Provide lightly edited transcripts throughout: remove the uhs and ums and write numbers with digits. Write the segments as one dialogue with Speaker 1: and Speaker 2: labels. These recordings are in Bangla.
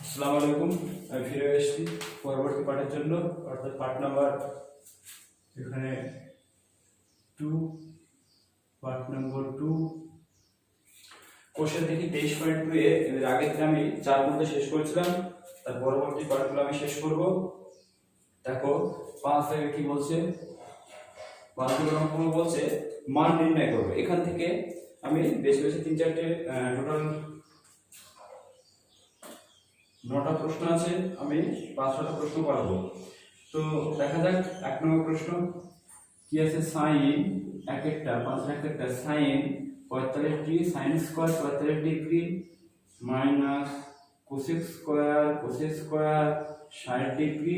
Speaker 1: আসসালামু আলাইকুম। আমি ফিরে এসেছি পরবর্তী পাঠের জন্য, অর্থাৎ পাঠ নাম্বার এখানে 2, পাঠ নাম্বার 2। কোশ্চেন দেখি 23.2 এর আগের দিন আমি 4 মধ্যে শেষ করেছিলাম, তার পরবর্তী পাঠগুলো আমি শেষ করব। দেখো 5 থেকে কি বলছে, 5 নম্বর বলছে মান নির্ণয় করো। এখান থেকে আমি বেশি বেশি 3-4টে টোটাল 9টা প্রশ্ন আছে, আমি 5-6টা প্রশ্ন পারবো। তো দেখা যাক 1 নম্বর প্রশ্ন কি আছে। সাইন একটা 5 sine 45 degree sine square 45 degree minus cosec square 60 degree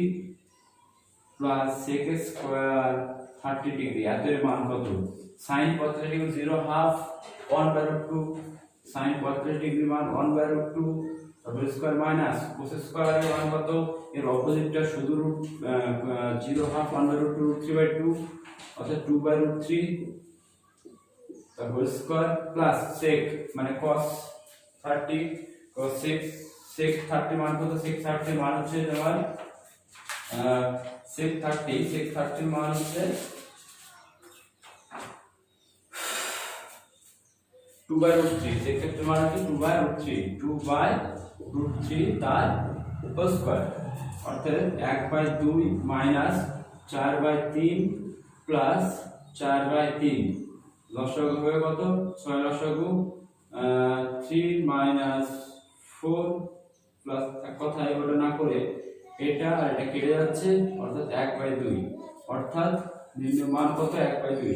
Speaker 1: plus sec square 30 degree. এর মান কত? সাইন 45 ডিগ্রি 0.5 1/2 সাইন 45 ডিগ্রি মান 1/2 তারপর স্কয়ার মাইনাস কোসেক স্কয়ারের মান কত? এর অপোজিটটা শুধু রুট 0.5 1/2 √3/2 অর্থাৎ 2/3 তারপর স্কয়ার প্লাস সেক মানে cos 30 cos sec 30 মান কত? sec 30 মান হচ্ছে তোমার sec 30 মান হচ্ছে 2/3 sec 30 মান হচ্ছে 2/3 তার হোল স্কয়ার অর্থাৎ 1/2 মাইনাস 4/3 প্লাস 4/3 লসাগু হবে কত? 6 লসাগু 3 মাইনাস 4 প্লাস এক কথা এগুলো না করে এটা আর এটা কেটে যাচ্ছে অর্থাৎ 1/2 অর্থাৎ নির্ণয় মান কত? 1/2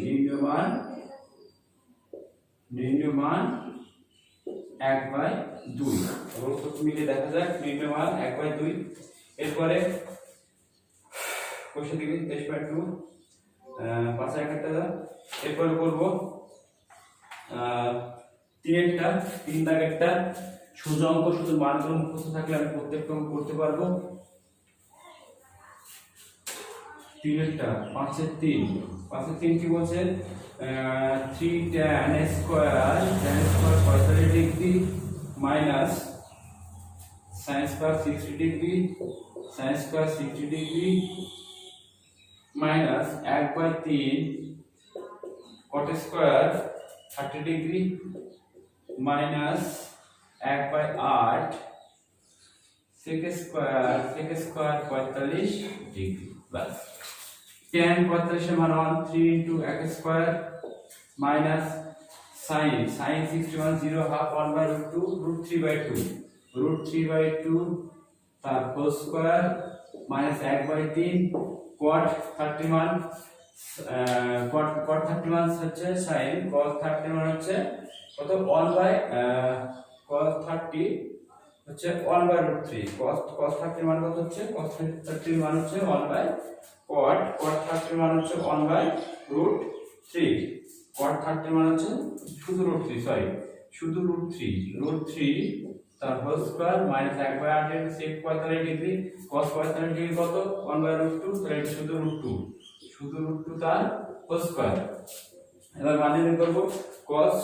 Speaker 1: নির্ণয় মান 1/2 এগুলো তো মিলে দেখা যাক নির্ণয় মান 1/2। এরপরে কোশ্চেন দিকে 23.2 পাঁচের একটা এরপরে করব 3 দাগেরটা সোজা অঙ্ক, শুধু মানগুলো মুখস্থ থাকলে আমি প্রত্যেকটা অঙ্ক করতে পারবো। 5-3 কি বলছে? 3 tan square 45 degree minus sin square 60 degree sin square 60 degree minus 1/3 cot square 30 degree minus 1/8 sec square 45 degree plus tan 45 এর মান 3 x স্কয়ার মাইনাস sin 60 মান 0.5 1/2 √3/2 তার হোল স্কয়ার মাইনাস 1/3 cot 30 মান cot 30 মান হচ্ছে sin cos 30 মান হচ্ছে কত? 1/cos 30 হচ্ছে 1/√3 cos 30 মান কত হচ্ছে? cos 30 মান হচ্ছে 1/cot 30 মান হচ্ছে 1/√3 cot 30 মান হচ্ছে শুধু √3 তার হোল স্কয়ার মাইনাস 1/8 এর sec 45 ডিগ্রি cos 45 ডিগ্রি কত? 1/√2 তাহলে এটা শুধু √2 তার হোল স্কয়ার। এবার মান নির্ণয় করব cos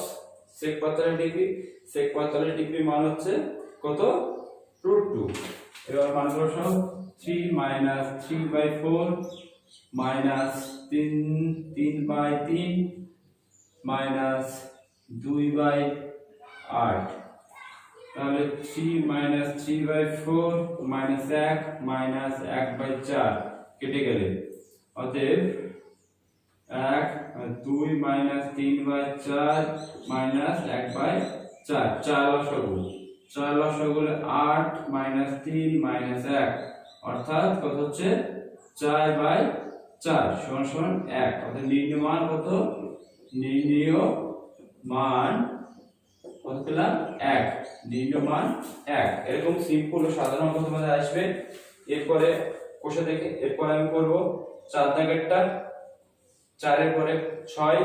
Speaker 1: sec 45 ডিগ্রি মান হচ্ছে কত? √2। এবার মানগুলো সব 3 মাইনাস 3/4 মাইনাস 3/3 মাইনাস 2/8 তাহলে 3 মাইনাস 3/4 মাইনাস 1 মাইনাস 1/4 কেটে গেলে অতএব 1 2 মাইনাস 3/4 মাইনাস 1/4 4 লসাগু 8 মাইনাস 3 মাইনাস 1 অর্থাৎ কত হচ্ছে? 4/4 সমান 1 অর্থাৎ নির্ণয় মান কত? নির্ণয় মান কত পেলাম? 1 নির্ণয় মান 1। এরকম সিম্পল ও সাধারণ অঙ্ক তোমাদের আসবে। এরপরে কোষে দেখে এরপর আমি করব 4 দাগেরটা 4 এর পরে 6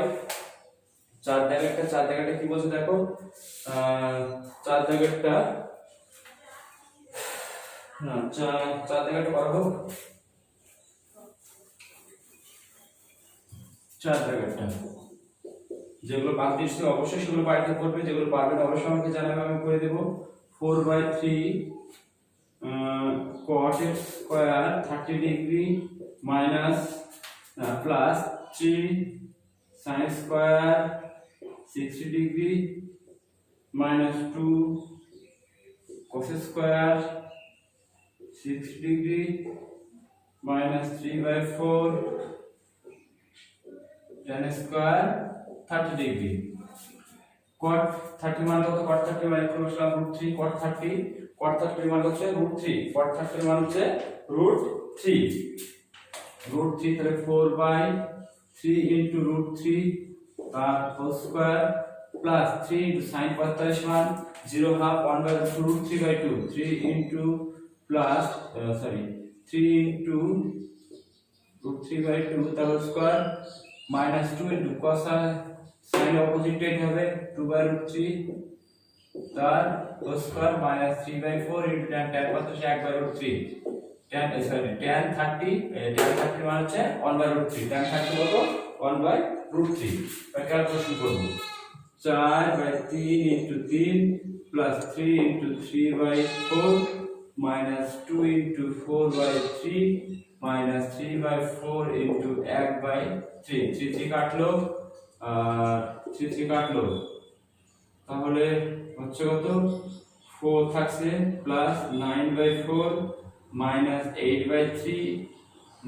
Speaker 1: 4 দাগেরটা কি বলছে দেখো। 4 দাগেরটা না 4 দাগেরটা করব। 4 দাগেরটা যেগুলো বাদ দিচ্ছি অবশ্যই সেগুলো বাড়িতে করবে, যেগুলো পারবেন অবশ্যই আমাকে জানাবে, আমি করে দেব। 4/3 cot x square 30 degree minus plus 3 sin square 60 degree minus 2 cos square 6 degree minus 3/4 tan square 30 degree cot 30 মান কত cot 30 মানে এখানে বসলাম √3 cot 30 মান হচ্ছে √3 cot 30 মান হচ্ছে √3 তাহলে 4/3 into √3 তার whole square plus 3 into sin 45 মান 0.5 1/√3/2 3 into plus 3 into √3/2 তার whole square minus 2 into cos sin opposite এ হবে 2/√3 তার whole square minus 3/4 into tan 1/√3 tan 30 মানে হচ্ছে 1/√3 tan 30 কত 1/√3 ক্যালকুলেশন করব 4/3 into 3 plus 3 into 3/4 minus 2 into 4/3 minus 3/4 into 1/3 3 কাটলো 3 কাটলো তাহলে হচ্ছে কত 4 থাকছে প্লাস 9/4 minus 8/3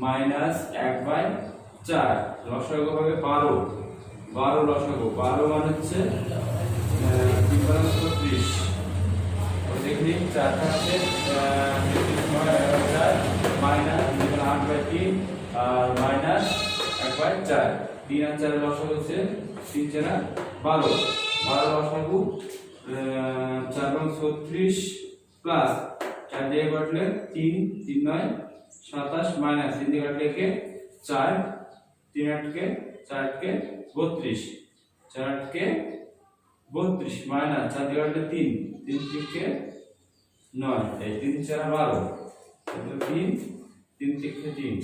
Speaker 1: minus 1/4 লসাগু হবে 12 লসাগু 12 মানে হচ্ছে 30 দেখি 4 থাকছে মাইনাস 8/3 আর মাইনাস 1/4 3 আর 4 লসাগু হচ্ছে 3 4 12 লসাগু 4/36 প্লাস 4 দিয়ে কাটলে 3 3 9 27 মাইনাস 3 দিয়ে কাটলে কে 4 3 8 কে 4 কে 32 4 কে 32 মাইনাস 4 দিয়ে কাটলে 3 3 কে 9 এই 3 4 12 3 3 থেকে 3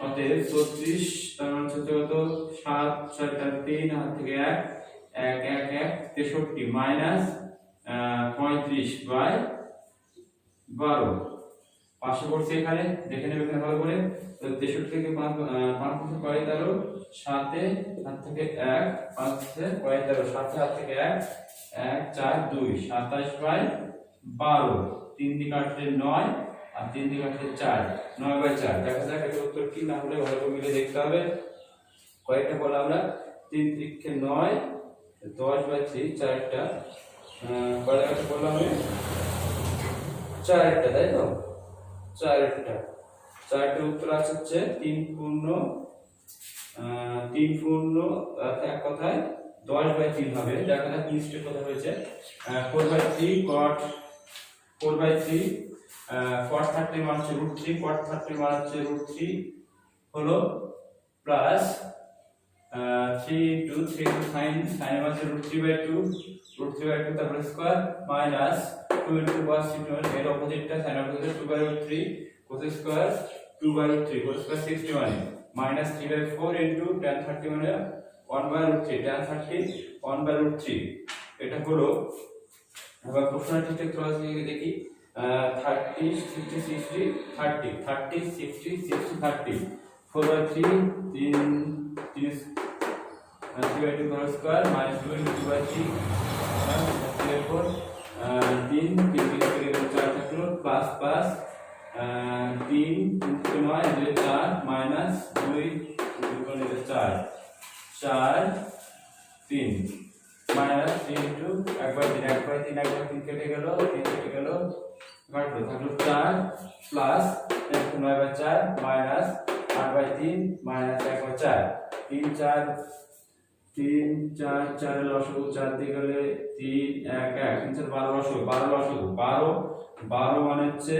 Speaker 1: অতএব 34 তার মানে হচ্ছে কত 7 6 3 হাত থেকে 1 1 1 1 63 মাইনাস 35/12 পাশে পড়ছে এখানে দেখে নেবে এখানে ভালো করে 63 থেকে 5 কয় 13 7 হাত থেকে 1 5 কয় 13 7 হাত থেকে 1 1 4 2 27/12 3 দিয়ে কাটলে 9 আর 3 দিয়ে কাটলে 4 9/4 দেখা যাক এর উত্তর কি না হলে ভালো করে মিলে দেখতে হবে কয়টা বলা আমরা 3 3 9 10/3 4টা কয়টা বললাম আমি 4টা তাই তো 4টা উত্তর আছে হচ্ছে 3 পূর্ণ এক কথায় 10/3 হবে দেখা যাক লিস্টের কথা হয়েছে 4/3 cot 30 মান হচ্ছে √3 cot 30 মান হচ্ছে √3 হলো প্লাস 3 into 3 into sin মান হচ্ছে √3/2 তারপরে স্কয়ার মাইনাস 2 into cos এর অপোজিটটা sin opposite 2/√3 cos square 2/√3 cos square 60 মানে minus 3/4 into tan 30 মানে 1/√3 tan 30 1/√3 এটা হলো আবার প্রশ্নটা ঠিকঠাক ক্রস দিয়ে দেখি 30 60 60 30 30 60 60 30 4/3 3 3/2 whole square minus 2 into 2/3 therefore 3 4 থাকলো প্লাস 3 9 2 4 minus 2 4 3 minus 3 into 1/3 কেটে গেল 3 কেটে গেল কাটলো থাকলো 4 প্লাস 9/4 minus 8/3 minus 1/4 3 4 4 লসাগু 4 দিয়ে গেলে 3 1 1 3 4 12 লসাগু 12 মানে হচ্ছে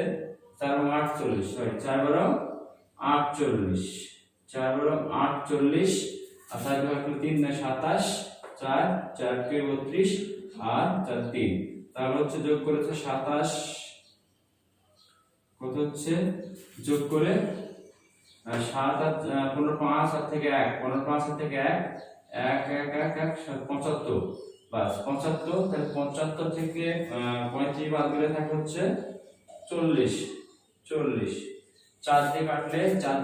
Speaker 1: 4 48 সরি 4 48 আর 4 ভাগ 3 না 27 4 4 কে 32 আর 4 3 তাহলে হচ্ছে যোগ করেছে 27 কত হচ্ছে যোগ করে 7 আর 15 5 আর থেকে 1 15 5 আর থেকে 1 1 1 1 75 বাস 75 তাহলে 75 থেকে 35 বাদ দিলে থাকে হচ্ছে 40 40, 4 দিয়ে কাটলে 4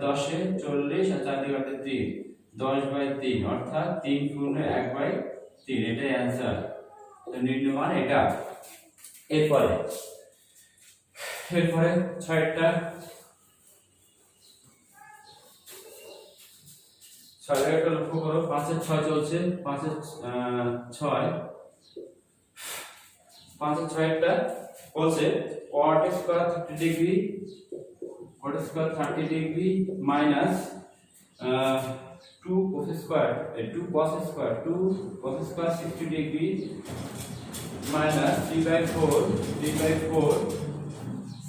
Speaker 1: 10 40 আর 4 দিয়ে কাটলে 3, 10/3 অর্থাৎ 3 গুণ 1/3, এটাই অ্যান্সার। তো নির্ণয় মান এটা। এরপরে 6টা 6টা লক্ষ্য করো, 5 এর 6 চলছে, 5 এর 6 টা বলছে cot square 30 degree minus 2 cos square 60 degree minus 3/4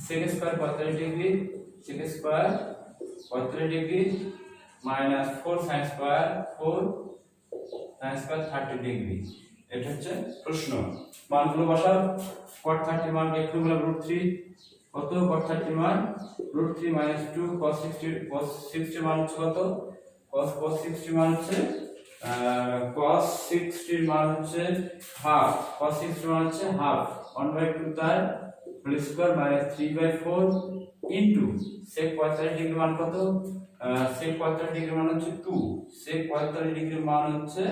Speaker 1: sec square 45 degree minus 4 sin square 30 degree. এটা হচ্ছে প্রশ্ন। মানগুলো বসাও। cot 30 মান একটু বললাম √3, কত cot 30 মান √3 - 2 cos 60 মান হচ্ছে কত, cos 60 মান হচ্ছে cos 60 মান হচ্ছে হাফ, cos 60 মান হচ্ছে হাফ, 1/2 তার whole square minus 3/4 into sec 45 degree মান কত, sec 45 ডিগ্রি মান হচ্ছে 2, sec 45 ডিগ্রি মান হচ্ছে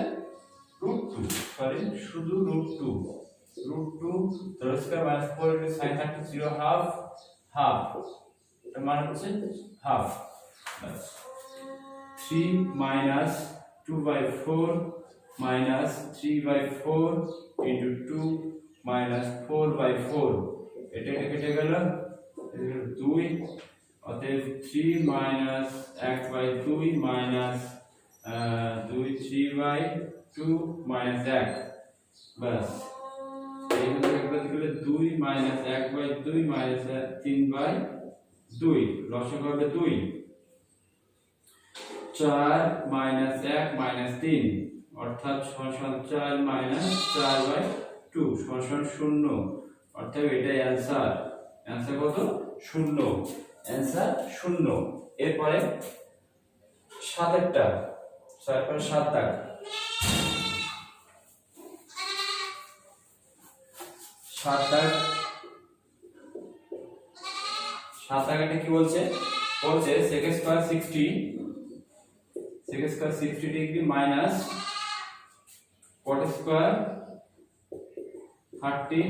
Speaker 1: √2, সরি শুধু √2 whole square minus 4 into sin 30 0 half এর মান হচ্ছে half, 3 minus 2/4 minus 3/4 into 2 minus 4/4, এটা কেটে গেল 2, অতএব 3 minus 1/2 minus 2 3/2 minus 1, বাস এইগুলো দিলে 2 minus 1/2 minus 3/2, লসাগু হবে 2, 4 minus 1 minus 3 অর্থাৎ সমান 4 minus 4/2 সমান 0, অর্থাৎ এটাই অ্যানসার। অ্যানসার কত? 0, অ্যানসার 0। এরপরে 7টা 7 দাগ, 7 দাগটা কি বলছে? বলছে sec square 60 degree minus cot square 30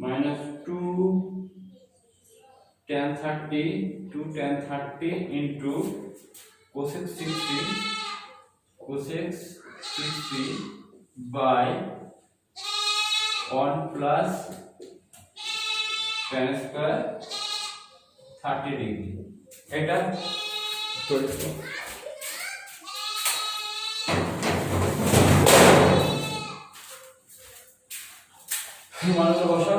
Speaker 1: minus 2 tan 30 into cosec 60 by 1 plus tan square 30 degree. এটা মানটা বসা,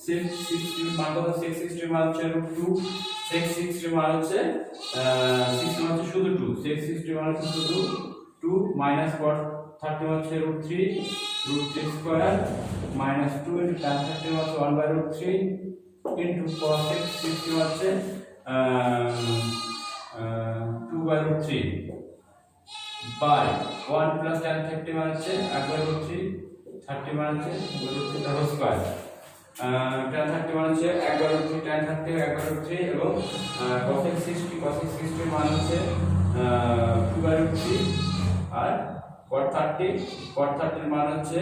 Speaker 1: sec 60 মান কত, sec 60 মান হচ্ছে √2, sec 60 মান হচ্ছে 60 মান হচ্ছে শুধু 2, sec 60 মান হচ্ছে শুধু 2 মাইনাস cot 30 মান হচ্ছে √3 স্কয়ার মাইনাস 2 ইনটু tan 30 মান হচ্ছে 1/√3 ইনটু cos 60 মান হচ্ছে 2/√3 বাই 1 প্লাস tan 30 মান হচ্ছে 1/√3, 30 মান হচ্ছে √3 হোল স্কয়ার, tan 30 মান হচ্ছে 1/√3, tan 30 1/√3 এবং cos 60 মান হচ্ছে 2/√3 আর cot 30 এর মান হচ্ছে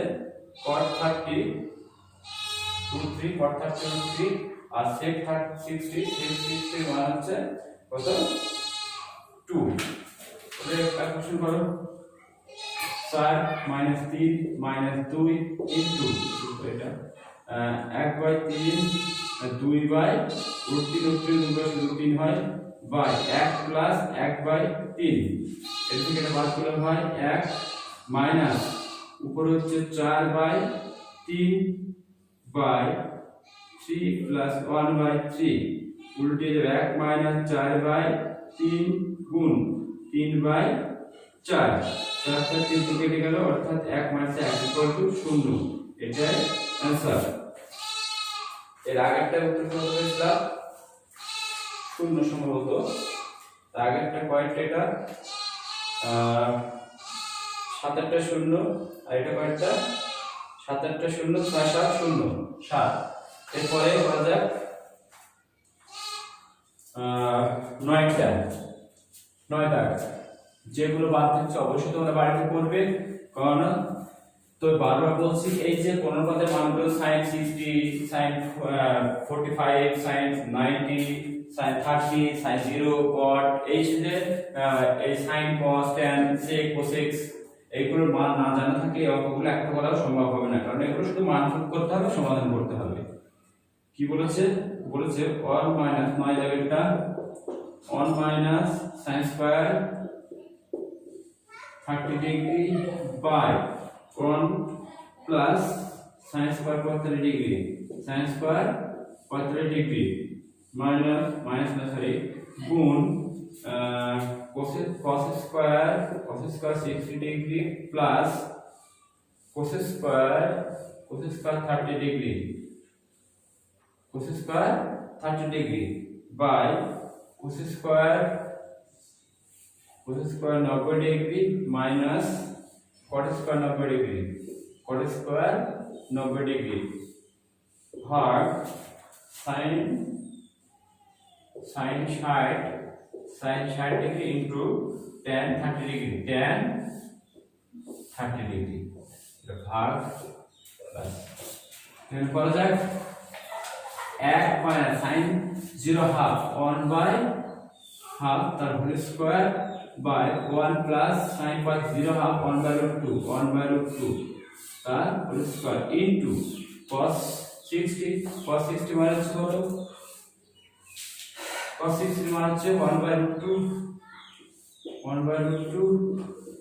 Speaker 1: cot 30 √3 cot 30 √3 আর sec 60 এর মান হচ্ছে কত 2। তাহলে ক্যালকুলেশন করো, 4 minus 3 minus 2 into এটা 1/3 2/√3 হয় বাই 1 প্লাস 1/3, এর থেকে এটা বাদ করলে হয় 1 মাইনাস উপরে হচ্ছে 4/3 বাই 3 প্লাস 1/3 উল্টে যাবে 1 মাইনাস 4/3 গুণ 3/4, 4 3 কেটে গেল অর্থাৎ 1 মাইনাস 1 0, এটাই অ্যানসার। এর আগেরটা উত্তর কত হয়েছিল? 0 সম্ভবত। আগেরটা কয়টা? এটা 7 0 আর এটা কয়টা? 7 0 6 7 0 7। এরপরে করা যাক 9টা 9 দাগ, যেগুলো বাদ থাকছে অবশ্যই তোমরা বাড়িতে করবে, কারণ তো বারবার বলছি এই যে কোন পদের মানগুলো sin 60 sin 45 sin 90 sin 30 sin 0 cot এই যে এই sin cos tan sec cosec এইগুলোর মান না জানা থাকলে এই অঙ্কগুলো একটা করাও সম্ভব হবে না, কারণ এগুলো শুধু মান যোগ করতে হবে, সমাধান করতে হবে। কি বলেছে 1 মাইনাস 9 জায়গাটা 1 minus sin square 30 degree by 1 plus sin square 45 degree sin square 45 degree minus না সরি গুণ cos square 60 degree plus cos square 30 degree cos square 30 degree by cos square 90 degree minus cot square 90 degree cot square 90 degree ভাগ sin 60 degree into tan 30 degree tan 30 degree ভাগ প্লাস এখন করা যাক 1 minus sin 0 half 1 by half তার whole square by 1 plus sin cos 0 half 1 by root 2 তার হোল স্কয়ার ইনটু cos 60 মানে হচ্ছে কত cos 60 মানে হচ্ছে 1 by root 2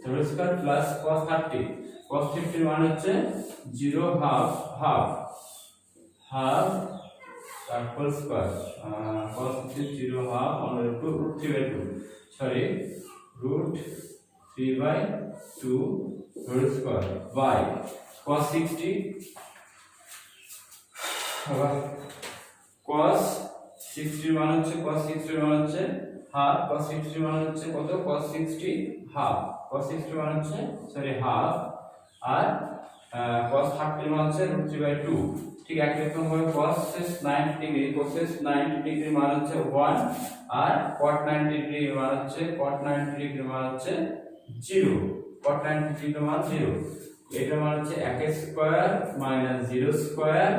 Speaker 1: whole square plus cos 30 মানে হচ্ছে 0 হাফ তার whole square cos 0 half 1 by root 2 √3 by 2 sorry √3 by 2 whole square by cos 60 আবার cos 60 মানে হচ্ছে হাফ cos 60 মানে হচ্ছে কত cos 60 হাফ cos 60 মানে হচ্ছে সরি হাফ আর cos 30 মানে হচ্ছে √3 বাই 2 ঠিক একই রকম ভাবে cos 90 ডিগ্রি মানে হচ্ছে 1 আর cot 90 ডিগ্রি মানে হচ্ছে 0 cot 90 ডিগ্রি মানে 0 এটা মানে হচ্ছে 1 স্কয়ার মাইনাস 0 স্কয়ার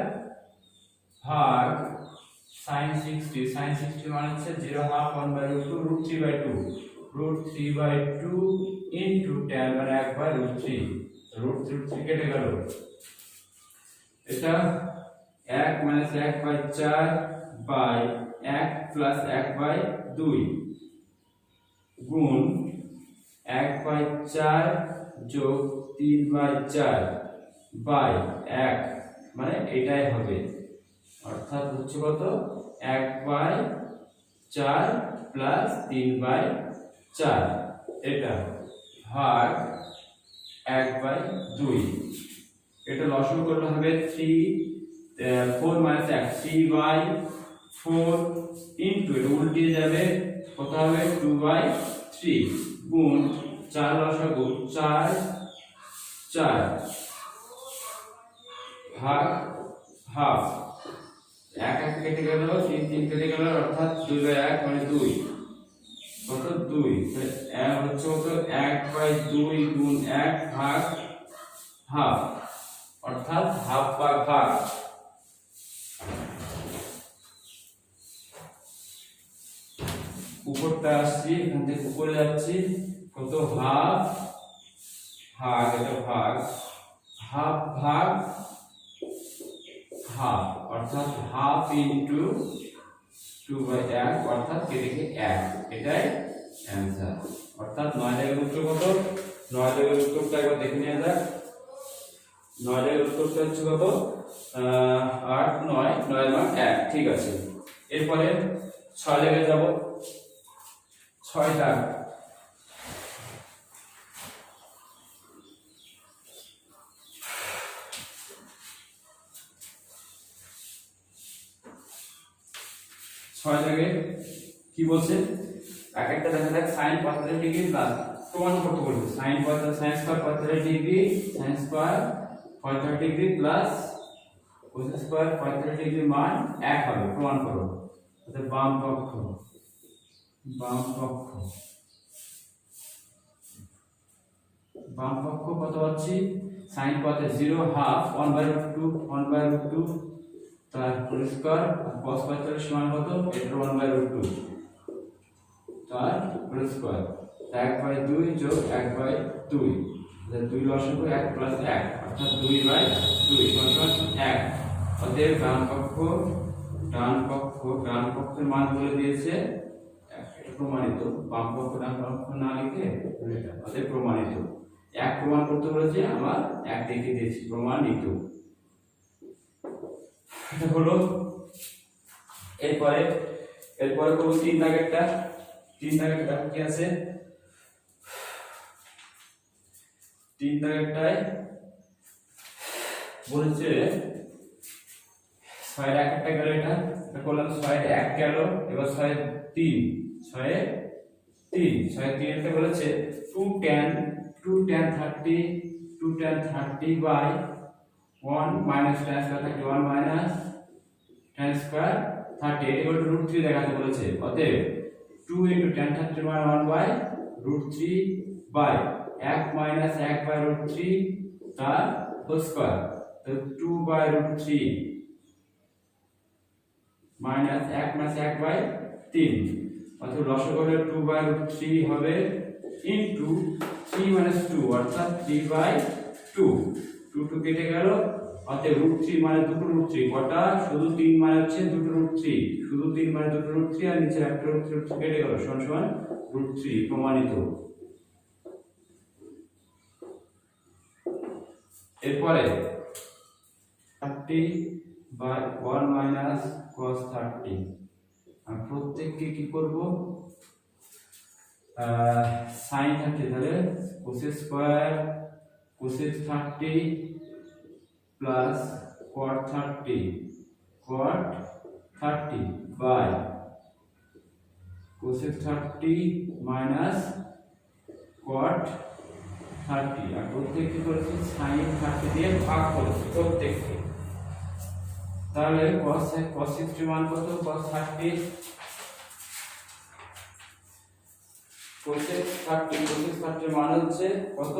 Speaker 1: ভাগ sin 60 মানে হচ্ছে 0 half 1 by √2 √3 by 2 into tan মানে 1 বাই √3 কেটে গেল এটা 1 minus 1 by 4 by 1 plus 1 by 2 গুণ 1 বাই 4 যোগ 3 বাই 4 বাই 1 মানে এটাই হবে, অর্থাৎ হচ্ছে কত 1 বাই 4 প্লাস 3 বাই 4 এটা ভাগ 1 বাই 2 এটা লসাগু করলে হবে 4 মাইনাস 1 3 বাই 4 ইনটু এটা উল্টে যাবে কত হবে 2 বাই 3 গুণ 4 লসাগু 4 ভাগ হাফ 1 কেটে গেল 3 কেটে গেল অর্থাৎ 2 বাই 1 মানে 2 কত 2 তাহলে হচ্ছে কত 1 বাই 2 গুণ 1 ভাগ হাফ অর্থাৎ হাফ ভাগ উপরটা আসছি এখান থেকে উপরে যাচ্ছি কত হাফ এটা ভাগ হাফ অর্থাৎ হাফ ইনটু 2 বাই 1 অর্থাৎ কেটে 1 এটাই অ্যানসার, অর্থাৎ 9 এর উত্তর কত 9 এর উত্তরটা একবার দেখে নেওয়া যাক। 9 এর উত্তরটা হচ্ছে কত 8 9 মান 1 ঠিক আছে। এরপরে 6 জায়গায় যাব 6টা 6 জায়গায় কি বলছে এক একটা দেখা যাক sin 45 ডিগ্রি প্লাস প্রমাণ করতে বলছে sin square 45 degree sin square 45 degree plus cos square 45 degree মান 1 হবে, প্রমাণ করো। অর্থাৎ বাম পক্ষ কত পাচ্ছি, sin পথে 0 হাফ 1/√2 তার হোল স্কয়ার, cos 45 সমান কত, এটা 1/√2 তার হোল স্কয়ার, 1/2 যোগ 1/2, তাহলে 2 লসাগু 1 প্লাস 1 অর্থাৎ 2/2 সমান 1। অতএব ডান পক্ষের মান বলে দিয়েছে, এটা প্রমাণিত। বাম পক্ষ ডান পক্ষ না লিখে এটা অতএব প্রমাণিত। 1 প্রমাণ করতে বলেছে, আমার 1 লিখে দিয়েছি, প্রমাণিত। এটা হলো। এরপরে করব 3 দাগেরটা। 3 দাগেরটা কি আছে, 3 দাগেরটায় বলেছে 6 এর 1 গেল, এটা করলাম, 6 এর 1 গেল, এবার 6 এর 3 এটা বলেছে 2 tan 30 by 1 minus tan square 31 minus tan square 30 এটা হলো √3 দেখাতে বলেছে। অতএব 2 tan 30 মানে 1/√3 বাই 1 মাইনাস 1/√3 তার হোল স্কয়ার, তো 2/√3 মাইনাস 1 মাইনাস 1/3, অর্থাৎ লসাগু হলে 2/√3 হবে ইনটু 3 মাইনাস 2 অর্থাৎ 3/2, 2 কেটে গেল। অতএব √3 মানে দুটো √3 কটা, শুধু 3 মানে হচ্ছে দুটো √3, শুধু 3 মানে দুটো √3 আর নিচে একটা √3 কেটে গেল, সমান √3, প্রমাণিত। এরপরে 30 বাই 1 মাইনাস cos 30, আর প্রত্যেককে কি করব, sin 30, তাহলে cos square cos 30 plus cot 30 by cos 30 minus cot 30, আর প্রত্যেককে করেছি sin 30 দিয়ে ভাগ করেছি প্রত্যেককে। তাহলে cos 60 মান কত, cos 30 মান হচ্ছে কত,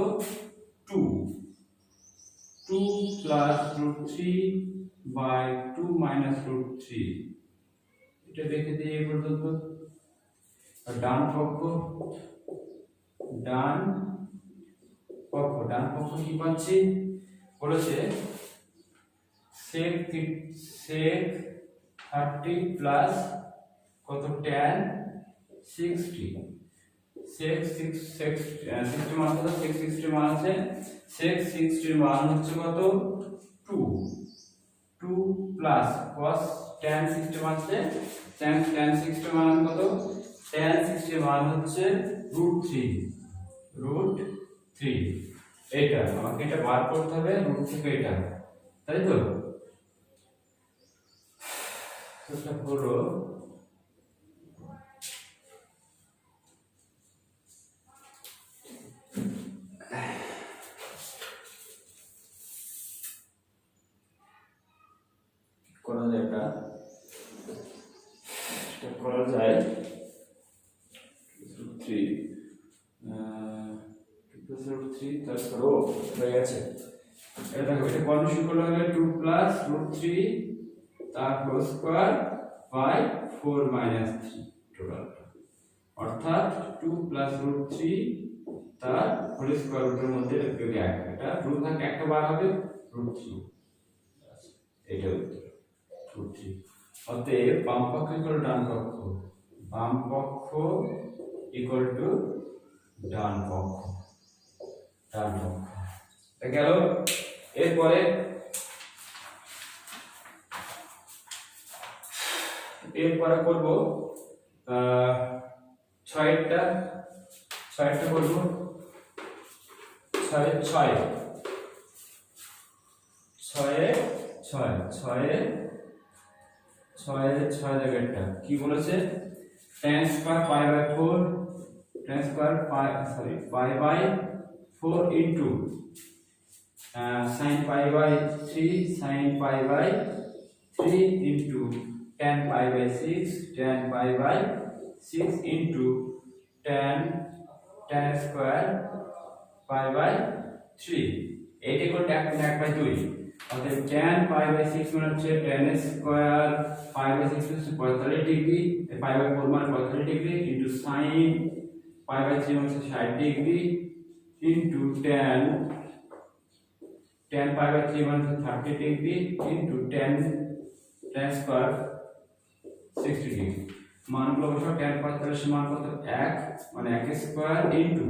Speaker 1: 2 প্লাস √3 বাই 2 মাইনাস √3, এটা দেখে দিই এই পর্যন্ত। আর ডান পক্ষ কি পাচ্ছি, বলেছে sec 30 প্লাস কত tan 60, sec 60 মান কত, sec 60 মান আছে, sec 60 মান হচ্ছে কত, 2 প্লাস cos tan 60 মান আছে, tan 60 মান কত, tan 60 মান হচ্ছে √3, এটা আমাকে এটা বার করতে হবে, রুট থেকে এটা, তাই তো। এটা হলো করা যায়, এটা করা যায়, √3 তারপর হয়ে গেছে। এটা দেখো, এটা কন্ডিশন করলে হবে 2 প্লাস √3 তার whole square by 4 minus 3 total, অর্থাৎ 2 প্লাস √3 তার হোল স্কয়ার রুটের মধ্যে 1, এটা রুট থাকে একটা বার হবে √3, এটা উত্তর √3। অতএব বাম পক্ষ ইকুয়াল ডান পক্ষ, বাম পক্ষ ইকুয়াল টু ডান পক্ষ গেল। এরপরে করব 6টা করব, 6 জায়গাটা কি বলেছে, tan square pi by 4, tan square pi by 4 into sin pi by 3 sin pi by 3 into tan pi by 6 tan pi by 6 into tan square pi by 3 এইটা করে ট্যাগ 1/2 অতএব tan pi by 6 মানে হচ্ছে tan স্কয়ার pi by 6 হচ্ছে 45 ডিগ্রি pi by 4 মানে 45 degree into sin pi by 3 মানে 60 degree into tan pi by 3 মানে 30 degree into tan square 60 degree মানগুলো বসাও tan 45 মান কত 1 মানে 1 স্কয়ার into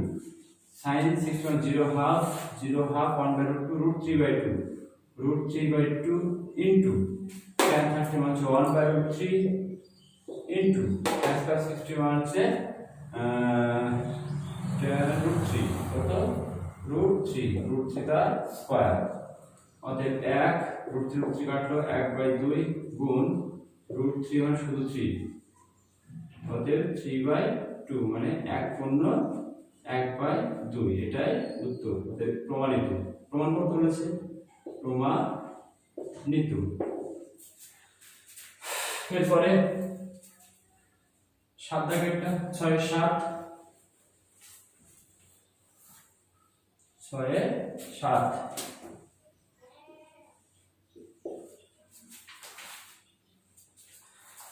Speaker 1: sin 6 মানে 0 half 1/2 √3/2 into tan 30 মানে 1/3 into tan square 60 মানে হচ্ছে tan √3 কত √3 দা স্কয়ার অতএব 1 √3 কাটলো 1/2 গুণ √3 মানে শুধু 3 অতএব 3/2 মানে 1/2 এটাই উত্তর অতএব প্রমাণিত প্রমাণ করতে বলেছে প্রমাণিত এরপরে 7 দাগেরটা 6 7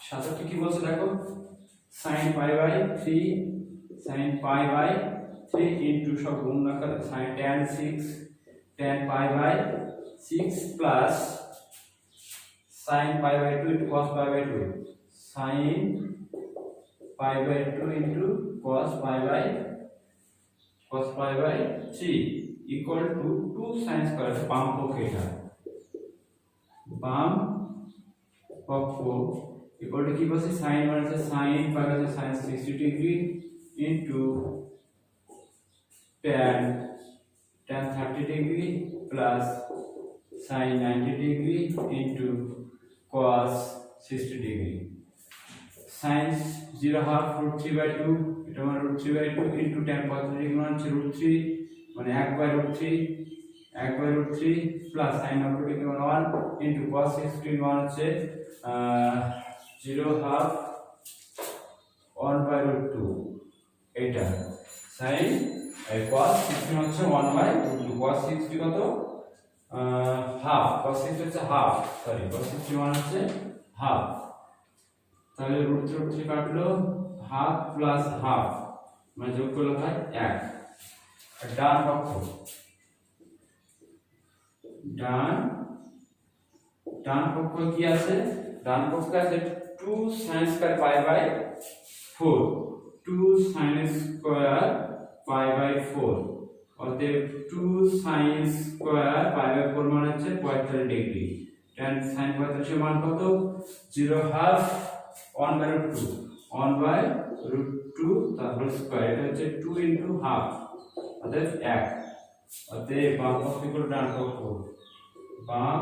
Speaker 1: সাতটি কি বলছে দেখো sin pi by 3 into সব গুণ না করে sin tan pi by 6 plus sin pi by 2 into cos pi by 2 sin pi by 2 into cos pi by 3 equal to 2 sin square বাম পক্ষে এটা বাম পক্ষ equal to কি বলছে sin মানে হচ্ছে sin pi by sin 60 degree into tan 30 degree plus sin 90 degree into cos 60 degree sin 0 half √3/2 এটা মানে √3/2 into tan 45 ডিগ্রি মানে হচ্ছে √3 মানে 1/√3 plus sin 90 ডিগ্রি মানে 1 into cos 60 মানে হচ্ছে 0 half 1/√2 এটা sin cos 60 হচ্ছে 1/√2 cos 60 কত হাফ cos 60 হচ্ছে হাফ সরি cos 60 মানে হচ্ছে হাফ তাহলে √3 কাটলো হাফ প্লাস হাফ মানে যোগ করলে হয় 1 আর ডান পক্ষ ডান পক্ষ কি আছে ডান পক্ষে আছে 2 sin square pi by 4 2 sin square pi by 4 অতএব 2 sin square pi by 4 মানে হচ্ছে 45 ডিগ্রি tan sin 45 মান কত 0 half 1/√2 তারপর স্কয়ার এটা হচ্ছে 2 into half অতএব 1 অতএব বাম পক্ষ ইকুয়াল ডান পক্ষ বাম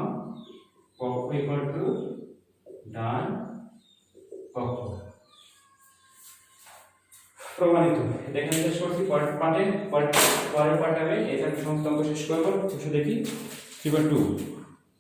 Speaker 1: পক্ষ ইকুয়াল টু ডান পক্ষ প্রমাণিত দেখেন শেষ করছি পরের পার্টে আমি এটা সমস্ত অঙ্ক শেষ করব দেখি 3/2